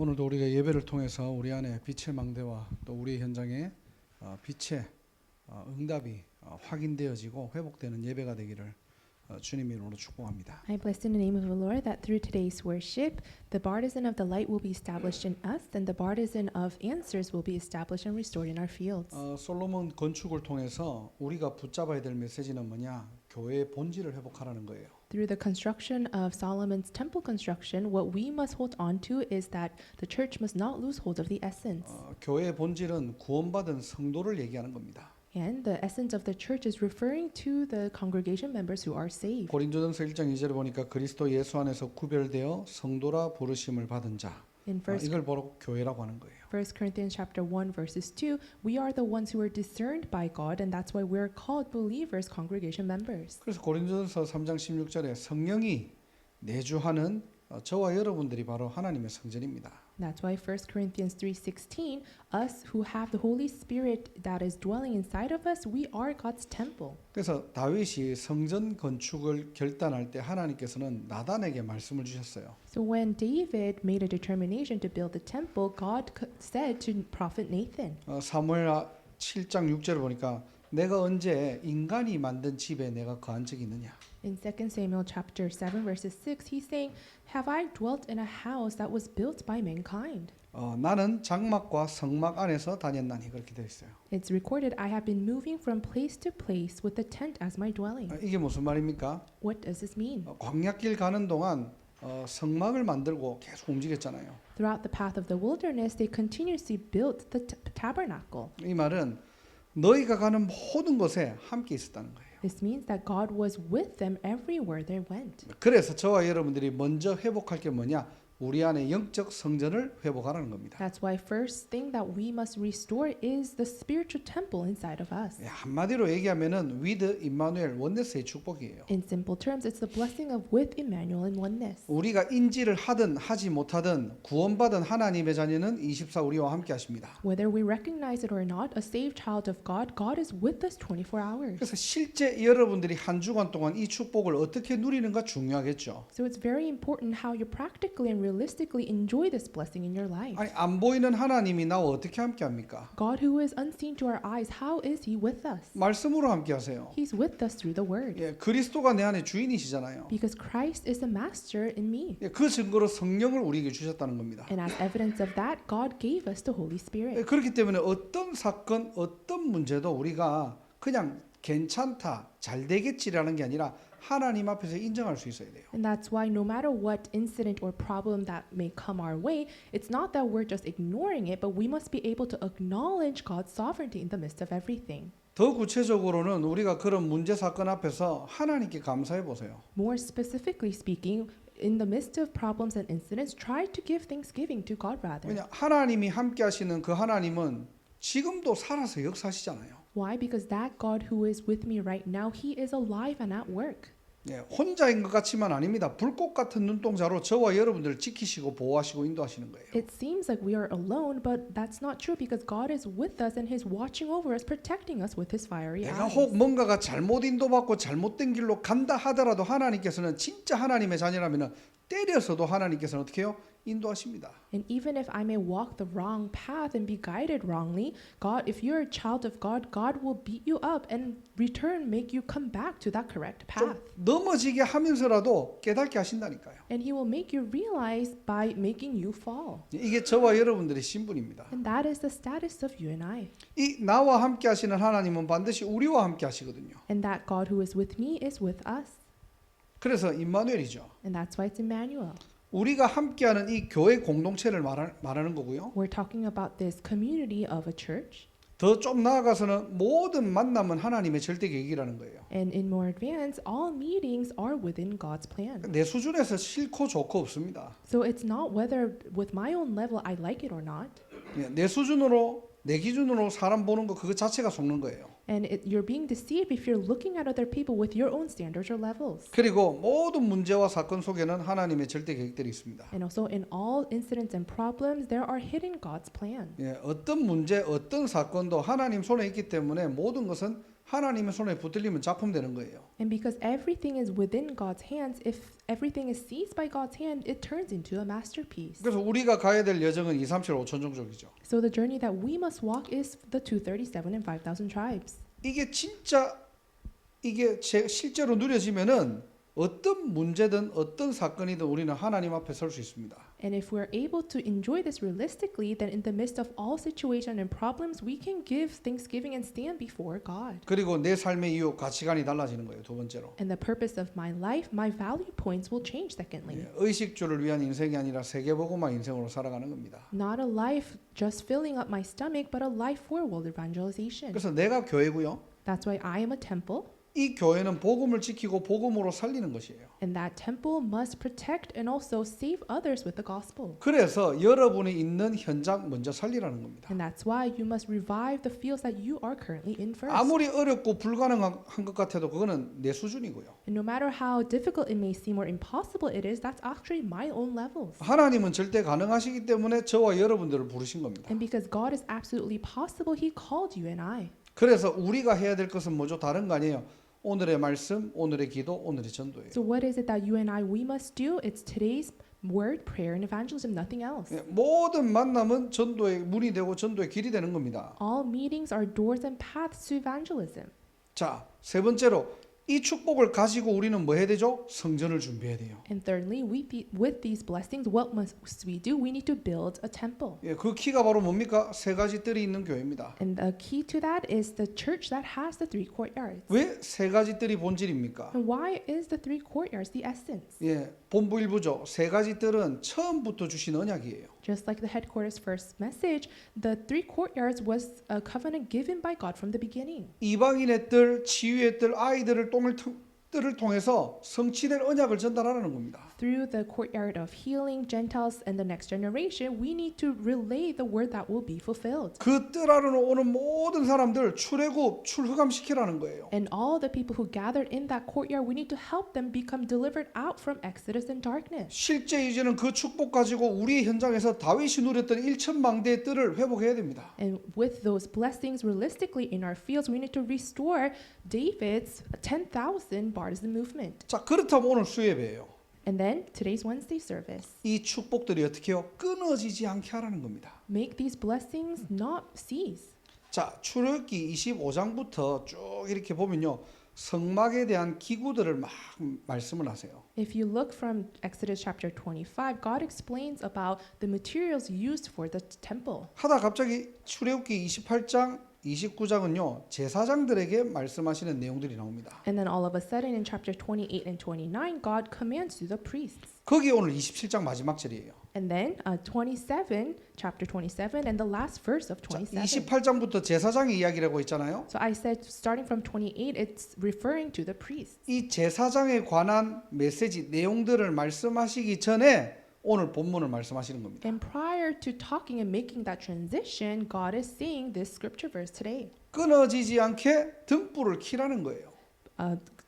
오늘도 우리가 예배를 통해서 우리 안에 빛의 망대와 또 우리 현장에 빛의 응답이 확인되어지고 회복되는 예배가 되기를 주님 이름으로 축복합니다. I bless in the name of the Lord that through today's worship, the partisan of the light will be established in us, and the partisan of answers will be established and restored in our fields. 솔로몬 건축을 통해서 우리가 붙잡아야 될 메시지는 뭐냐? 교회의 본질을 회복하라는 거예요. Through the construction of Solomon's temple construction, what we must hold on to is that the church must not lose hold of the essence. 교회의 본질은 구원받은 성도를 얘기하는 겁니다. And the essence of the church is referring to the congregation members who are saved. 고린도전서 1장 2절에 보니까 그리스도 예수 안에서 구별되어 성도라 부르심을 받은 자. In 이걸 바로 교회라고 하는 거예요. 1 Corinthians chapter 1 verses 2, we are the ones who are discerned by God, and that's why we're called believers, congregation members. 그래서 고린도전서 3장 16절에 성령이 내주하는 저와 여러분들이 바로 하나님의 성전입니다. That's why 1 Corinthians 3:16, us who have the Holy Spirit that is dwelling inside of us, we are God's temple. 그래서 다윗이 성전 건축을 결단할 때 하나님께서는 나단에게 말씀을 주셨어요. So when David made a determination to build the temple, God said to prophet Nathan. 사무엘 7장 6절을 보니까 내가 언제 인간이 만든 집에 내가 거한 적이 있느냐. In 2 Samuel chapter 7 verses 6, he's saying, "Have I dwelt in a house that was built by mankind?" 나는 장막과 성막 안에서 다녔나니 그렇게 되어 있어요. It's recorded, "I have been moving from place to place with the tent as my dwelling." 이게 무슨 말입니까? What does this mean? 광야길 가는 동안 성막을 만들고 계속 움직였잖아요. Throughout the path of the wilderness, they continuously built the tabernacle. 이 말은 너희가 가는 모든 곳에 함께 있었다는 거예요. This means that God was with them everywhere they went. 그래서 저와 여러분들이 먼저 회복할 게 뭐냐? 우리 안에 영적 성전을 회복하라는 겁니다. That's why first thing that we must restore is the spiritual temple inside of us. 한마디로 얘기하면은 with 임마누엘 원네스의 축복이에요. In simple terms, it's the blessing of with Emmanuel in oneness. 우리가 인지를 하든 하지 못하든 구원받은 하나님의 자녀는 24 우리와 함께 하십니다. Whether we recognize it or not, a saved child of God, God is with us 24 hours. 그래서 실제 여러분들이 한 주간 동안 이 축복을 어떻게 누리는가 중요하겠죠. So it's very important how you practically and realistically enjoy this blessing in your life. 아니 안 보이는 하나님이 나와 어떻게 함께 합니까? God who is unseen to our eyes, how is he with us? 말씀으로 함께 하세요. He's with us through the word. 그리스도가 내 안에 주인이시잖아요. Because Christ is the master in me. 그 증거로 성령을 우리에게 주셨다는 겁니다. And as evidence of that, God gave us the Holy Spirit. 그렇기 때문에 어떤 사건, 어떤 문제도 우리가 그냥 괜찮다, 잘 되겠지라는 게 아니라 하나님 앞에서 인정할 수 있어야 돼요. And that's why no matter what incident or problem that may come our way, it's not that we're just ignoring it, but we must be able to acknowledge God's sovereignty in the midst of everything. 더 구체적으로는 우리가 그런 문제 사건 앞에서 하나님께 감사해 보세요. More specifically speaking, in the midst of problems and incidents, try to give thanksgiving to God rather. 왜냐 하나님이 함께 하시는 그 하나님은 지금도 살아서 역사하시잖아요. Why? Because that God who is with me right now, He is alive and at work. 혼자인 것 같지만 아닙니다. 불꽃 같은 눈동자로 저와 여러분들을 지키시고 보호하시고 인도하시는 거예요. It seems like we are alone, but that's not true because God is with us and He's watching over us, protecting us with His fiery 내가 eyes. 혹 뭔가가 잘못 인도받고 잘못된 길로 간다 하더라도 하나님께서는 진짜 하나님의 자녀라면 때려서도 하나님께서는 어떻게 해요? 인도하십니다. And even if I may walk the wrong path and be guided wrongly, God, if you're a child of God, God will beat you up and return make you come back to that correct 좀 path. 넘어지게 하면서라도 깨닫게 하신다니까요. And He will make you realize by making you fall. 이게 저와 여러분들의 신분입니다. And that is the status of you and I. 이 나와 함께 하시는 하나님은 반드시 우리와 함께 하시거든요. And that God who is with me is with us. 그래서 임마누엘이죠. And that's why it's Emmanuel. 우리가 함께하는 이 교회 공동체를 말하는 거고요. We're talking about this community of a church. 더 좀 나아가서는 모든 만남은 하나님의 절대 계획이라는 거예요. And in more advance, all meetings are within God's plan. 내 수준에서 싫고 좋고 없습니다. So it's not whether with my own level I like it or not. 내 수준으로 내 기준으로 사람 보는 거 그거 자체가 속는 거예요. And you're being deceived if you're looking at other people with your own standards or levels. 그리고 모든 문제와 사건 속에는 하나님의 절대 계획들이 있습니다. And also in all incidents and problems, there are hidden God's plan. 어떤 문제, 어떤 사건도 하나님 손에 있기 때문에 모든 것은 하나님의 손에 붙들리면 작품 되는 거예요. And because everything is within God's hands, if everything is seized by God's hand, it turns into a masterpiece. 그래서 우리가 가야 될 여정은 2, 3, 7, 5천 종족이죠. So the journey that we must walk is the 237 and 5,000 tribes. 이게 진짜 실제로 누려지면은 어떤 문제든 어떤 사건이든 우리는 하나님 앞에 설 수 있습니다. And if we're able to enjoy this realistically, then in the midst of all situation and problems, we can give thanksgiving and stand before God. 그리고 내 삶의 이유 가치관이 달라지는 거예요. 두 번째로. And the purpose of my life, my value points will change secondly. 의식주를 위한 인생이 아니라 세계복음화 인생으로 살아가는 겁니다. Not a life just filling up my stomach, but a life for world evangelization. 그래서 내가 교회고요. That's why I am a temple. 이 교회는 복음을 지키고 복음으로 살리는 것이에요. And that temple must protect and also save others with the gospel. 그래서 여러분이 있는 현장 먼저 살리라는 겁니다. And that's why you must revive the fields that you are currently in first. 아무리 어렵고 불가능한 것 같아도 그거는 내 수준이고요. And no matter how difficult it may seem or impossible it is, that's actually my own levels. 하나님은 절대 가능하시기 때문에 저와 여러분들을 부르신 겁니다. And because God is absolutely possible, He called you and I. 그래서 우리가 해야 될 것은 뭐죠? 다른 거 아니에요. 오늘의 말씀, 오늘의 기도, 오늘의 전도예요. So what is it that you and I we must do? It's today's word, prayer, and evangelism, nothing else. 모든 만남은 전도의 문이 되고 전도의 길이 되는 겁니다. All meetings are doors and paths to evangelism. 자, 세 번째로 이 축복을 가지고 우리는 뭐 해야 되죠? 성전을 준비해야 돼요. And thirdly, with these blessings, what must we do? We need to build a temple. 예, 그 키가 바로 뭡니까? 세 가지 뜰이 있는 교회입니다. And the key to that is the church that has the three courtyards. 왜 세 가지 뜰이 본질입니까? And why is the three courtyards the essence? 예, 본부 일부죠. 세 가지 뜰은 처음부터 주신 언약이에요. Just like the headquarters first message, the three courtyards was a covenant given by God from the beginning. 이방인의 뜰, 치유의 뜰, 아이들을 뜰을 통해서 성취될 언약을 전달하라는 겁니다. Through the courtyard of healing, Gentiles, and the next generation, we need to relay the word that will be fulfilled. 그 뜰 아래로 오는 모든 사람들 출애굽, 출흑암시키라는 거예요. And all the people who gathered in that courtyard, we need to help them become delivered out from Exodus and darkness. 실제 이제는 그 축복 가지고 우리의 현장에서 다윗이 누렸던 1천망대의 뜰을 회복해야 됩니다. And with those blessings, realistically in our fields, we need to restore David's 10,000 partisan movement. 자, 그렇다면 오늘 수예배예요. And then today's Wednesday service. 이 축복들이 어떻게 해요? 끊어지지 않게 하라는 겁니다. Make these blessings not cease. 자, 출애굽기 25장부터 쭉 이렇게 보면요. 성막에 대한 기구들을 막 말씀을 하세요. If you look from Exodus chapter 25, God explains about the materials used for the temple. 하다 갑자기 출애굽기 28장 29장은요. 제사장들에게 말씀하시는 내용들이 나옵니다. And then all of a sudden in chapter 28 and 29, God commands to the priests. 거기 오늘 27장 마지막 절이에요. And then chapter 27 and the last verse of 27. 28장부터 제사장의 이야기라고 했잖아요. So I said starting from 28, it's referring to the priests. 이 제사장에 관한 메시지 내용들을 말씀하시기 전에 오늘 본문을 말씀하시는 겁니다. And prior to talking and making that transition, God is saying this scripture verse today. 끊어지지 않게 등불을 켜라는 거예요.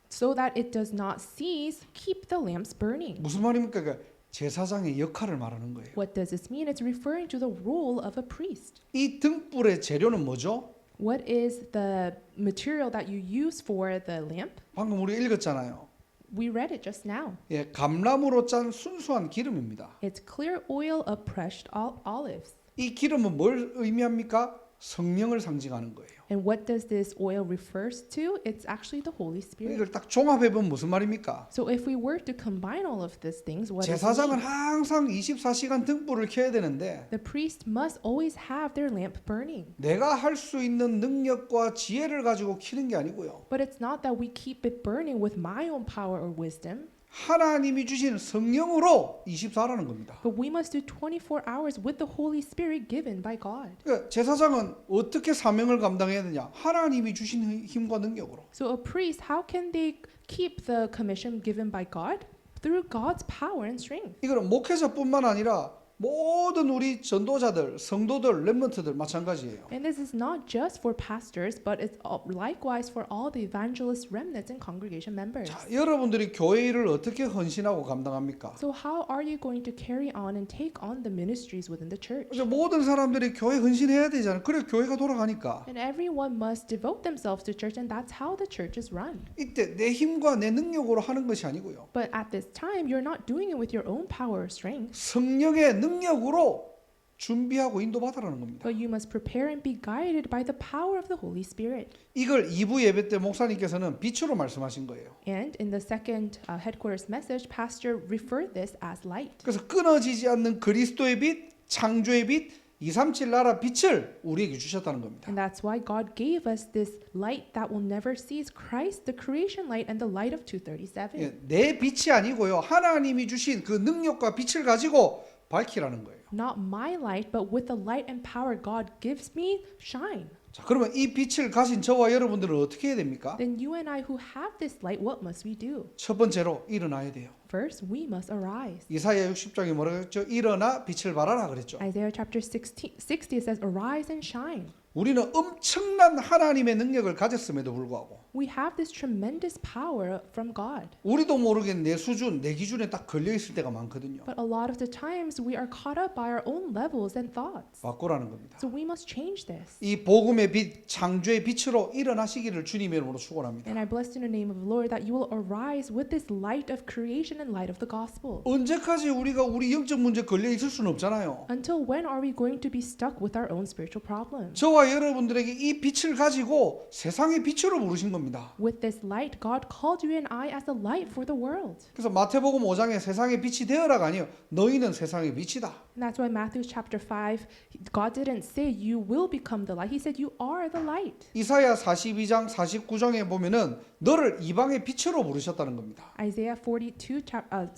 So that it does not cease, keep the lamps burning. 무슨 말입니까? 그러니까 제사장의 역할을 말하는 거예요. What does this mean? It's referring to the role of a priest. 이 등불의 재료는 뭐죠? What is the material that you use for the lamp? 방금 우리가 읽었잖아요. We read it just now. 예, 감람으로 짠 순수한 기름입니다. It's clear oil of pressed olives. 이 기름은 뭘 의미합니까? 성령을 상징하는 거예요. And what does this oil refers to? It's actually the Holy Spirit. 이걸 딱 종합해 보면 무슨 말입니까? So if we were to combine all of these things, what does it 제사장은 mean? 항상 24시간 등불을 켜야 되는데 The priest must always have their lamp burning. 내가 할 수 있는 능력과 지혜를 가지고 켜는 게 아니고요. But it's not that we keep it burning with my own power or wisdom. 하나님이 주신 성령으로 24라는 겁니다. But we must do 24 hours with the Holy Spirit given by God. 그러니까 제사장은 어떻게 사명을 감당해야 되냐? 하나님이 주신 힘과 능력으로. So a priest, how can they keep the commission given by God? Through God's power and strength. 이거는 목회자뿐만 아니라 모든 우리 전도자들, 성도들, 렘넌트들 마찬가지예요. And this is not just for pastors, but it's likewise for all the evangelists, remnants, and congregation members. 자, 여러분들이 교회 일을 어떻게 헌신하고 감당합니까? So how are you going to carry on and take on the ministries within the church? 그래서 모든 사람들이 교회 헌신해야 되잖아요. 그래 교회가 돌아가니까. And everyone must devote themselves to church, and that's how the church is run. 이때 내 힘과 내 능력으로 하는 것이 아니고요. But at this time, you're not doing it with your own power or strength, 성령의 능력으로 준비하고 인도받으라는 겁니다. but you must prepare and be guided by the power of the Holy Spirit. 이걸 2부 예배 때 목사님께서는 빛으로 말씀하신 거예요. And in the second headquarters message, Pastor referred this as light. 그래서 끊어지지 않는 그리스도의 빛, 창조의 빛, 237 나라 빛을 우리에게 주셨다는 겁니다. And that's why God gave us this light that will never cease, Christ, the creation light and the light of 237. 예, 내 빛이 아니고요. 하나님이 주신 그 능력과 빛을 가지고 밝히라는 거예요. Not my light, but with the light and power God gives me, shine. 자, 그러면 이 빛을 가진 저와 여러분들은 어떻게 해야 됩니까? Then you and I who have this light, what must we do? 첫 번째로 일어나야 돼요. First, we must arise. 이사야 60장에 뭐라고 했죠? 일어나 빛을 발하라 그랬죠. Isaiah chapter 60 it says, arise and shine. 우리는 엄청난 하나님의 능력을 가졌음에도 불구하고 We have this tremendous power from God. 우리도 모르게 내 수준, 내 기준에 딱 걸려 있을 때가 많거든요. But a lot of the times we are caught up by our own levels and thoughts. 바꾸라는 겁니다. So we must change this. 이 복음의 빛, 창조의 빛으로 일어나시기를 주님의 이름으로 축원합니다. And I bless in the name of the Lord that you will arise with this light of creation and light of the gospel. 언제까지 우리가 우리 영적 문제 걸려 있을 수는 없잖아요. Until when are we going to be stuck with our own spiritual problems? 저와 여러분들에게 이 빛을 가지고 세상의 빛으로 부르신 겁니다. With this light, God called you and I as a light for the world. 그래서 마태복음 5장에 세상의 빛이 되어라가 아니에요. 너희는 세상의 빛이다. And that's why Matthew chapter 5, God didn't say you will become the light. He said you are the light. 이사야 42장 49장에 보면은 너를 이방의 빛으로 부르셨다는 겁니다. Isaiah 42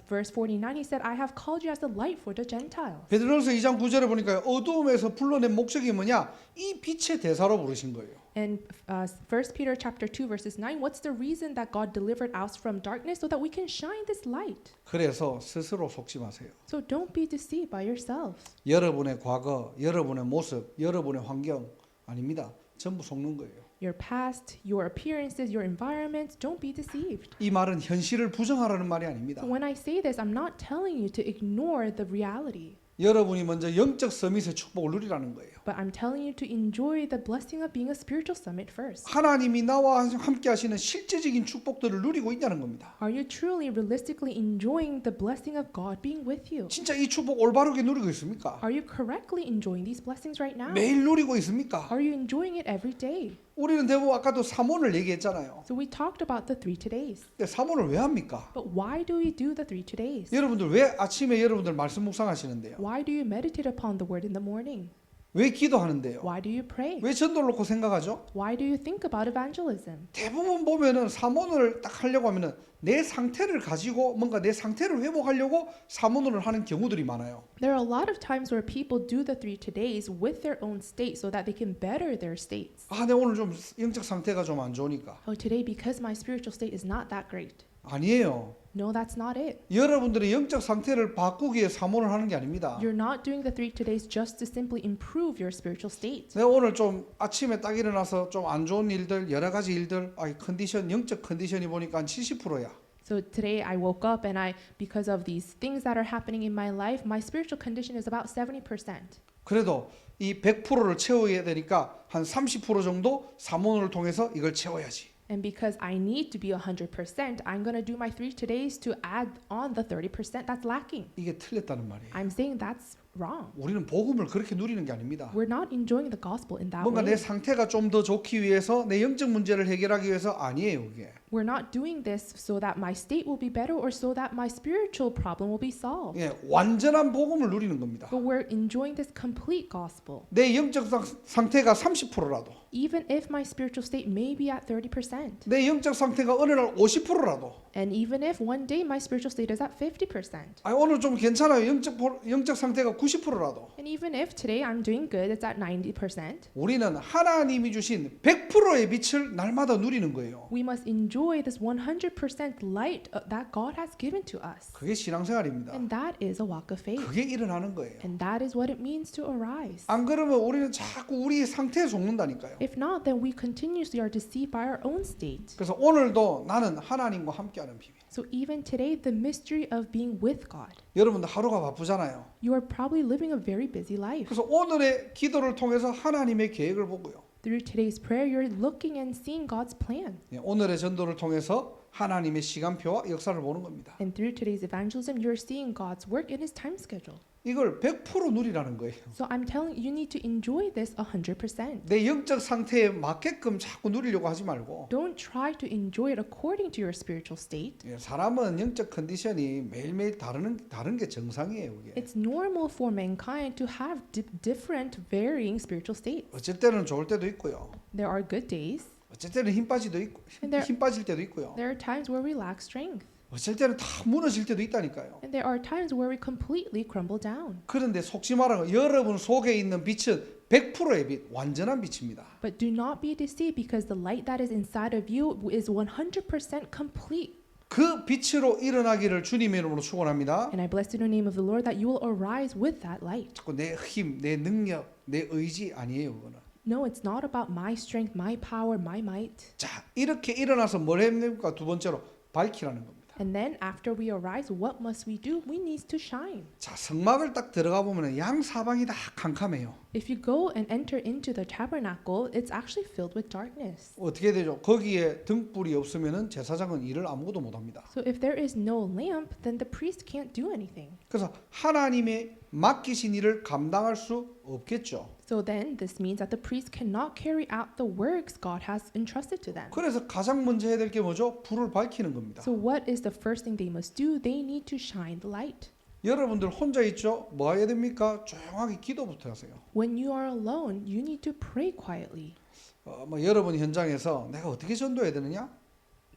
verse 49, he said, I have called you as a light for the Gentiles. 베드로서 2장 9절에 보니까 어두움에서 불러낸 목적이 뭐냐? 이 빛의 대사로 부르신 거예요. And 1 Peter chapter 2 verses 9, what's the reason that God delivered us from darkness so that we can shine this light? 그래서 스스로 속지 마세요. So don't be deceived by yourselves. 여러분의 과거, 여러분의 모습, 여러분의 환경 아닙니다. 전부 속는 거예요. Your past, your appearances, your environment, don't be deceived. 이 말은 현실을 부정하라는 말이 아닙니다. So when I say this, I'm not telling you to ignore the reality. 여러분이 먼저 영적 서밋의 축복을 누리라는 거예요. But I'm telling you to enjoy the blessing of being a spiritual summit first. 하나님이 나와 함께 하시는 실제적인 축복들을 누리고 있냐는 겁니다. Are you truly realistically enjoying the blessing of God being with you? 진짜 이 축복 올바르게 누리고 있습니까? Are you correctly enjoying these blessings right now? 매일 누리고 있습니까? Are you enjoying it every day? 우리는 대부분 아까도 사모를 얘기했잖아요. So we talked about the 3 todays. 근데 사모를 왜 합니까? But why do we do the 3 todays? 여러분들 왜 아침에 여러분들 말씀 묵상하시는데요? Why do you meditate upon the word in the morning? 왜 기도하는데요? Why do you pray? 왜 전도를 놓고 생각하죠? Why do you think about evangelism? 대부분 보면은 사모를 딱 하려고 하면은 내 상태를 가지고 뭔가 내 상태를 회복하려고 사모를 하는 경우들이 많아요. There are a lot of times where people do the 3 todays with their own state so that they can better their states. 아, 내 오늘 좀 영적 상태가 좀 안 좋으니까. Oh, today because my spiritual state is not that great. 아니에요. No, that's not it. 여러분들의 영적 상태를 바꾸기 위해 사모를 하는 게 아닙니다. You're not doing the 3 todays just to simply improve your spiritual state. 내가 오늘 좀 아침에 딱 일어나서 좀 안 좋은 일들, 여러 가지 일들, 컨디션, 영적 컨디션이 보니까 한 70%야. So today I woke up and because of these things that are happening in my life, my spiritual condition is about 70%. 그래도 이 100%를 채워야 되니까 한 30% 정도 사모를 통해서 이걸 채워야지. And because I need to be 100%, I'm going to do my 3 todays to add on the 30% that's lacking. 이게 틀렸다는 말이에요. I'm saying that's wrong. 우리는 복음을 그렇게 누리는 게 아닙니다. We're not enjoying the gospel in that 뭔가 way. 내 상태가 좀 더 좋기 위해서 내 영적 문제를 해결하기 위해서 아니에요, 그게. We're not doing this so that my state will be better or so that my spiritual problem will be solved. 예, 완전한 복음을 누리는 겁니다. But we're enjoying this complete gospel. 내 영적 상태가 30%라도 Even if my spiritual state may be at 30%. 내 영적 상태가 어느 날 50%라도 And even if one day my spiritual state is at 50%. 아, 오늘 좀 괜찮아요. 영적 상태가 90%라도 And even if today I'm doing good, it's at 90%. 우리는 하나님이 주신 100%의 빛을 날마다 누리는 거예요. We must enjoy enjoy this 100% light that God has given to us. 그게 신앙생활입니다. And that is a walk of faith. 그게 일어나는 거예요. And that is what it means to arise. 안 그러면 우리는 자꾸 우리의 상태에 속는다니까요. If not, then we continuously are deceived by our own state. 그래서 오늘도 나는 하나님과 함께하는 비밀. So even today, the mystery of being with God. 여러분들 하루가 바쁘잖아요. You are probably living a very busy life. 그래서 오늘의 기도를 통해서 하나님의 계획을 보고요. Through today's prayer, you're looking and seeing God's plan. 오늘의 전도를 통해서 하나님의 시간표와 역사를 보는 겁니다. And through today's evangelism, you're seeing God's work in His time schedule. 이걸 100% 누리라는 거예요. So I'm telling you, you need to enjoy this 100%. 내 영적 상태에 맞게끔 자꾸 누리려고 하지 말고 Don't try to enjoy it according to your spiritual state. 사람은 영적 컨디션이 매일매일 다른 게 정상이에요. 그게. It's normal for mankind to have different, varying spiritual states. 어쩔 때는 좋을 때도 있고요. There are good days. 어쩔 때는 힘 빠질 때도 있고요. There are times where we lack strength. 어쩔 때는 다 무너질 때도 있다니까요. And there are times where we completely crumble down. 그런데 속지 말아요. 여러분 속에 있는 빛은 100%의 빛, 완전한 빛입니다. But do not be deceived because the light that is inside of you is 100% complete. 그 빛으로 일어나기를 주님의 이름으로 축원합니다. And I bless in the name of the Lord that you will arise with that light. 자꾸 내 힘, 내 능력, 내 의지 아니에요, 그거는. No, it's not about my strength, my power, my might. 자, 이렇게 일어나서 뭘 해야 됩니까? 두 번째로 밝히라는 겁니다. And then after we arise, what must we do? We need to shine. 자, 성막을 딱 들어가 보면 양 사방이 다 캄캄해요. If you go and enter into the tabernacle, it's actually filled with darkness. 어떻게 되죠? 거기에 등불이 없으면은 제사장은 일을 아무것도 못 합니다. So if there is no lamp, then the priest can't do anything. 그래서 하나님의 맡기신 일을 감당할 수 없겠죠. So then this means that the priest cannot carry out the works God has entrusted to them. 그래서 가장 먼저 해야 될 게 뭐죠? 불을 밝히는 겁니다. So what is the first thing they must do? They need to shine the light. 여러분들 혼자 있죠? 뭐 해야 됩니까? 조용하게 기도부터 하세요. When you are alone, you need to pray quietly. 뭐 여러분 현장에서 내가 어떻게 전도해야 되느냐?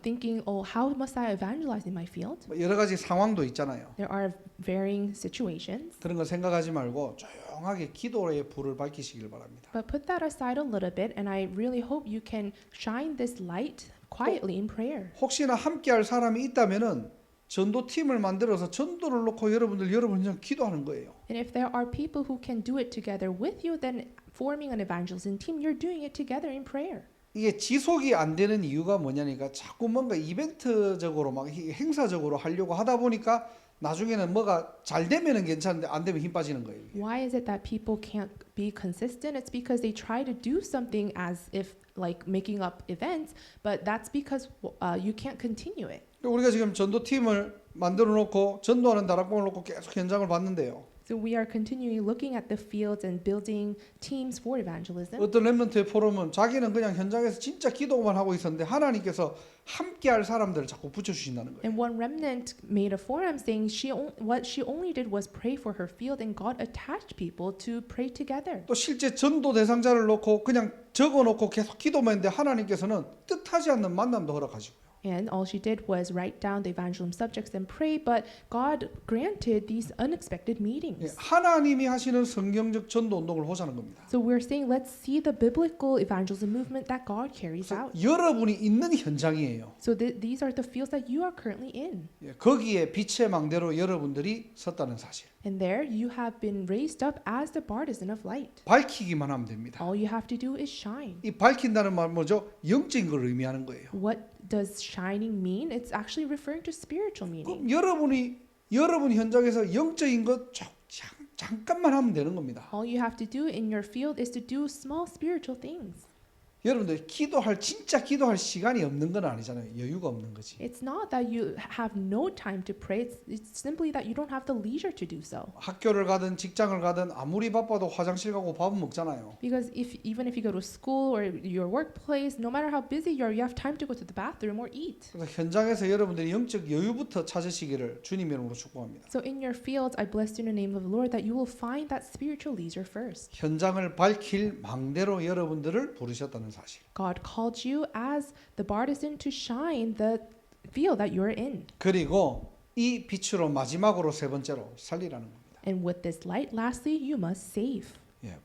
Thinking, oh, how must I evangelize in my field? 뭐 여러 가지 상황도 있잖아요. There are varying situations. 그런 거 생각하지 말고 조용하게 기도의 불을 밝히시길 바랍니다. But put that aside a little bit, and I really hope you can shine this light quietly in prayer. 혹시나 함께할 사람이 있다면은 전도팀을 만들어서 전도를 놓고 여러분 그냥 기도하는 거예요. And if there are people who can do it together with you, then forming an evangelism team, you're doing it together in prayer. 이게 지속이 안 되는 이유가 뭐냐니까 자꾸 뭔가 이벤트적으로 막 행사적으로 하려고 하다 보니까 나중에는 뭐가 잘 되면은 괜찮은데 안 되면 힘 빠지는 거예요. 이게. Why is it that people can't be consistent? It's because they try to do something as if like making up events, but that's because you can't continue it. 우리가 지금 전도팀을 만들어 놓고 전도하는 다락방을 놓고 계속 현장을 봤는데요. So we are continually looking at the fields and building teams for evangelism. 어떤 렘넌트의 포럼은 자기는 그냥 현장에서 진짜 기도만 하고 있었는데 하나님께서 함께할 사람들을 자꾸 붙여주신다는 거예요. And one remnant made a forum saying what she only did was pray for her field, and God attached people to pray together. 또 실제 전도 대상자를 놓고 그냥 적어놓고 계속 기도만 했는데 하나님께서는 뜻하지 않는 만남도 허락하시고요. And all she did was write down the evangelism subjects and pray, but God granted these unexpected meetings. 하나님이 하시는 성경적 전도 운동을 보자는 겁니다. So we're saying let's see the biblical evangelism movement that God carries out. 여러분이 있는 현장이에요. So these are the fields that you are currently in. 거기에 빛의 망대로 여러분들이 섰다는 사실. And there you have been raised up as the partisan of light. 밝히기만 하면 됩니다. All you have to do is shine. 이 밝힌다는 말 뭐죠? 영적인 걸 의미하는 거예요. What does shining mean? It's actually referring to spiritual meaning. 그럼 여러분 현장에서 영적인 것 잠깐만 하면 되는 겁니다. All you have to do in your field is to do small spiritual things. 여러분들 진짜 기도할 시간이 없는 건 아니잖아요. 여유가 없는 거지. It's not that you have no time to pray. It's simply that you don't have the leisure to do so. 학교를 가든 직장을 가든 아무리 바빠도 화장실 가고 밥은 먹잖아요. Because even if you go to school or your workplace, no matter how busy you are, you have time to go to the bathroom or eat. 그래서 현장에서 여러분들이 영적 여유부터 찾으시기를 주님의 이름으로 축복합니다. So in your fields, I bless you in the name of the Lord that you will find that spiritual leisure first. 현장을 밝힐 망대로 여러분들을 부르셨다는 사실. God called you as the partisan to shine the field that you're in. 그리고 이 빛으로 마지막으로 세 번째로 살리라는 겁니다. And with this light, lastly, you must save.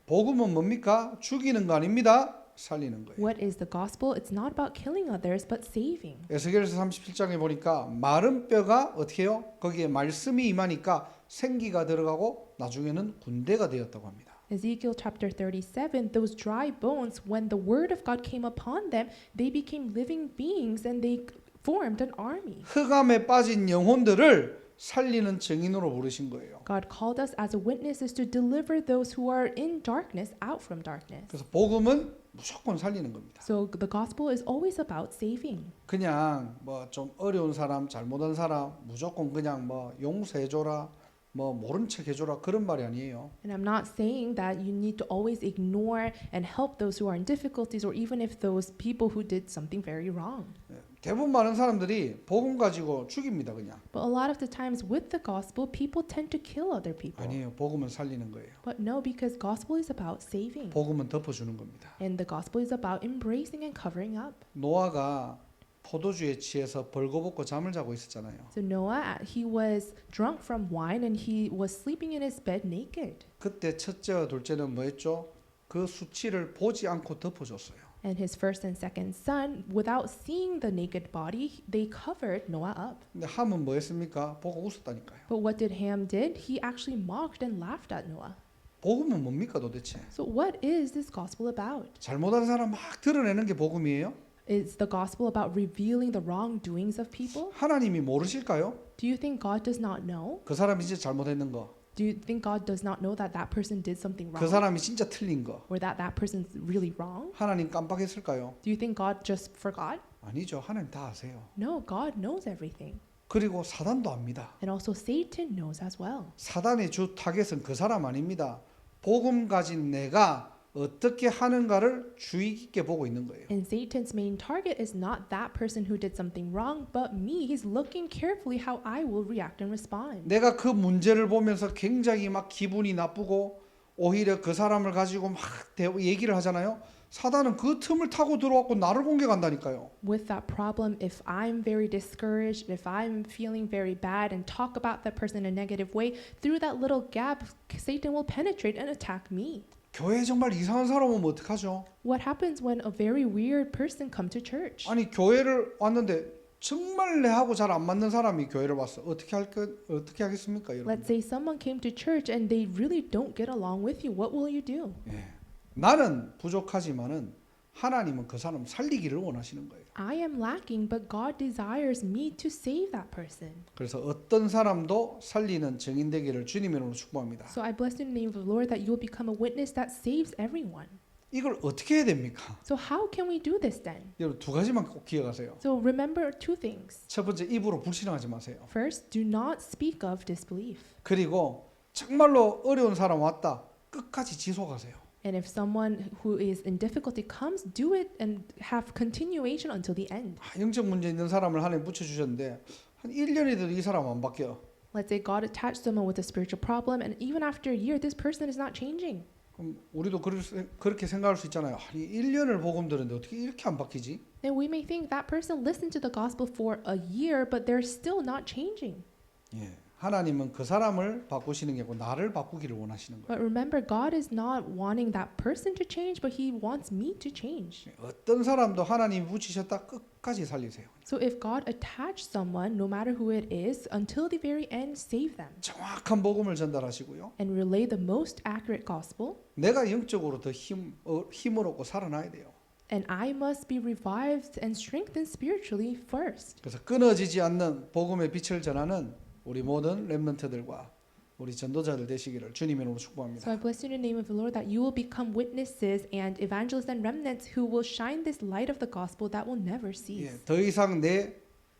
복음은 뭡니까? 죽이는 거 아닙니다. 살리는 거예요. What is the gospel? It's not about killing others, but saving. 에스겔서 37장에 보니까 마른 뼈가 어떻게 해요? 거기에 말씀이 임하니까 생기가 들어가고 나중에는 군대가 되었다고 합니다. Ezekiel chapter 37, those dry bones, when the word of God came upon them, they became living beings and they formed an army. 흑암에 빠진 영혼들을 살리는 증인으로 부르신 거예요. God called us as witnesses to deliver those who are in darkness out from darkness. 그래서 복음은 무조건 살리는 겁니다. So the gospel is always about saving. 그냥 뭐 좀 어려운 사람, 잘못한 사람 무조건 그냥 뭐 용서해줘라, 뭐 모른 척 해줘라 그런 말이 아니에요. And I'm not saying that you need to always ignore and help those who are in difficulties or even if those people who did something very wrong. 대부분 많은 사람들이 복음 가지고 죽입니다 그냥. But a lot of the times with the gospel, people tend to kill other people. 아니에요. 복음은 살리는 거예요. But no, because gospel is about saving. 복음은 덮어주는 겁니다. And the gospel is about embracing and covering up. 노아가 포도주에 취해서 벌거벗고 잠을 자고 있었잖아요. So Noah, he was drunk from wine and he was sleeping in his bed naked. 그때 첫째와 둘째는 뭐 했죠? 그 수치를 보지 않고 덮어줬어요. And his first and second son, without seeing the naked body, they covered Noah up. 근데 함은 뭐 했습니까? 보고 웃었다니까요. But what did Ham did? He actually mocked and laughed at Noah. 복음은 뭡니까 도대체? So what is this gospel about? 잘못한 사람 막 드러내는 게 복음이에요? Is the gospel about revealing the wrongdoings of people? 하나님이 모르실까요? Do you think God does not know? 그 사람이 진짜 잘못했는 거, Do you think God does not know that that person did something 그 wrong? 사람이 진짜 틀린 거, Or that that person's really wrong? 하나님 깜빡했을까요? Do you think God just forgot? 아니죠. 하나님 다 아세요. No, God knows everything. 그리고 사단도 압니다. And also Satan knows as well. 사단의 주 타겟은 그 사람 아닙니다. 복음 가진 내가 어떻게 하는가를 주의 깊게 보고 있는 거예요. And Satan's main target is not that person who did something wrong, but me. He's looking carefully how I will react and respond. 내가 그 문제를 보면서 굉장히 막 기분이 나쁘고 오히려 그 사람을 가지고 막 얘기를 하잖아요. 사단은 그 틈을 타고 들어왔고 나를 공격한다니까요. With that problem, if I'm very discouraged, if I'm feeling very bad and talk about that person in a negative way, through that little gap, Satan will penetrate and attack me. 교회에 정말 이상한 사람 오면 어떡하죠? What happens when a very weird person come to church? 아니 교회를 왔는데 정말 내하고 잘 안 맞는 사람이 교회를 왔어. 어떻게 하겠습니까, 여러분? Let's say someone came to church and they really don't get along with you. What will you do? 예. 나는 부족하지만은 하나님은 그 사람 살리기를 원하시는 거예요. I am lacking, but God desires me to save that person. 그래서 어떤 사람도 살리는 증인 되기를 주님의 이름으로 축복합니다. So I bless you in the name of the Lord that you will become a witness that saves everyone. 이걸 어떻게 해야 됩니까? So how can we do this then? 여러분 두 가지만 꼭 기억하세요. So remember two things. 첫 번째 입으로 불신하지 마세요. First, do not speak of disbelief. 그리고 정말로 어려운 사람 왔다. 끝까지 지속하세요. And if someone who is in difficulty comes, do it and have continuation until the end. 영적 문제 있는 사람을 하나님 붙여주셨는데 한 1년이 돼도 이 사람 안 바뀌어. Let's say God attached someone with a spiritual problem and even after a year, this person is not changing. 그럼 우리도 그렇게 생각할 수 있잖아요. 아니 1년을 복음 들었는데 어떻게 이렇게 안 바뀌지? Then we may think that person listened to the gospel for a year, but they're still not changing. 예. 하나님은 그 사람을 바꾸시는 게 아니고 나를 바꾸기를 원하시는 거예요. But remember, God is not wanting that person to change, but He wants me to change. 어떤 사람도 하나님이 붙이셨다 끝까지 살리세요. So if God attached someone, no matter who it is, until the very end, save them. 정확한 복음을 전달하시고요. And relay the most accurate gospel. 내가 영적으로 더 힘을 얻고 살아나야 돼요. And I must be revived and strengthened spiritually first. 그래서 끊어지지 않는 복음의 빛을 전하는 우리 모든 렘넌트들과 우리 전도자들 되시기를 주님의 이름으로 축복합니다. So I bless you in the name of the Lord that you will become witnesses and evangelists and remnants who will shine this light of the gospel that will never cease. 예, 더 이상 내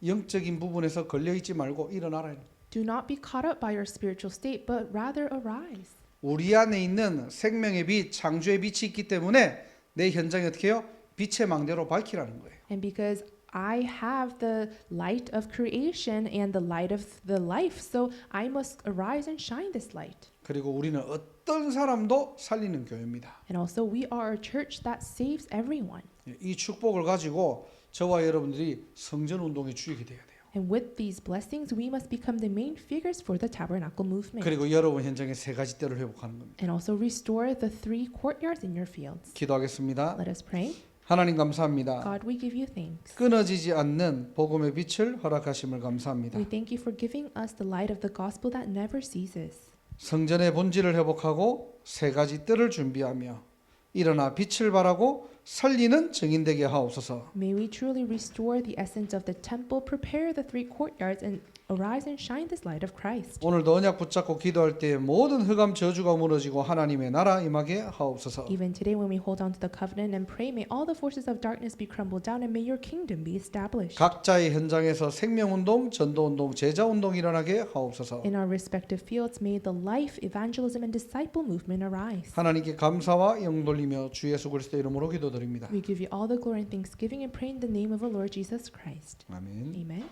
영적인 부분에서 걸려 있지 말고 일어나라. Do not be caught up by your spiritual state, but rather arise. 우리 안에 있는 생명의 빛, 창조의 빛이 있기 때문에 내 현장이 어떻게 해요? 빛의 망대로 밝히라는 거예요. And because I have the light of creation and the light of the life, so I must arise and shine this light. 그리고 우리는 어떤 사람도 살리는 교회입니다. And also we are a church that saves everyone. 이 축복을 가지고 저와 여러분들이 성전 운동에 주역이 돼야 돼요. And with these blessings, we must become the main figures for the tabernacle movement. 그리고 여러분 현장의 세 가지 뜰을 회복하는 겁니다. And also restore the 3 courtyards in your fields. 기도하겠습니다. Let us pray. 하나님 감사합니다. God, we give you thanks. 끊어지지 않는 복음의 빛을 허락하심을 감사합니다. We thank you for giving us the light of the gospel that never ceases. 성전의 본질을 회복하고 세 가지 뜰을 준비하며 일어나 빛을 발하고 살리는 증인되게 하옵소서. May we truly restore the essence of the temple, prepare the 3 courtyards, and arise and shine this light of Christ. 오늘도 언약 붙잡고 기도할 때 모든 흑암 저주가 무너지고 하나님의 나라 임하게 하옵소서. Even today, when we hold on to the covenant and pray, may all the forces of darkness be crumbled down, and may your kingdom be established. 각자의 현장에서 생명운동, 전도운동, 제자운동 일어나게 하옵소서. In our respective fields, may the life, evangelism, and disciple movement arise. 하나님께 감사와 영 돌리며 주 예수 그리스도 이름으로 기도드립니다. We give you all the glory and thanksgiving and pray in the name of our Lord Jesus Christ. 아멘. Amen.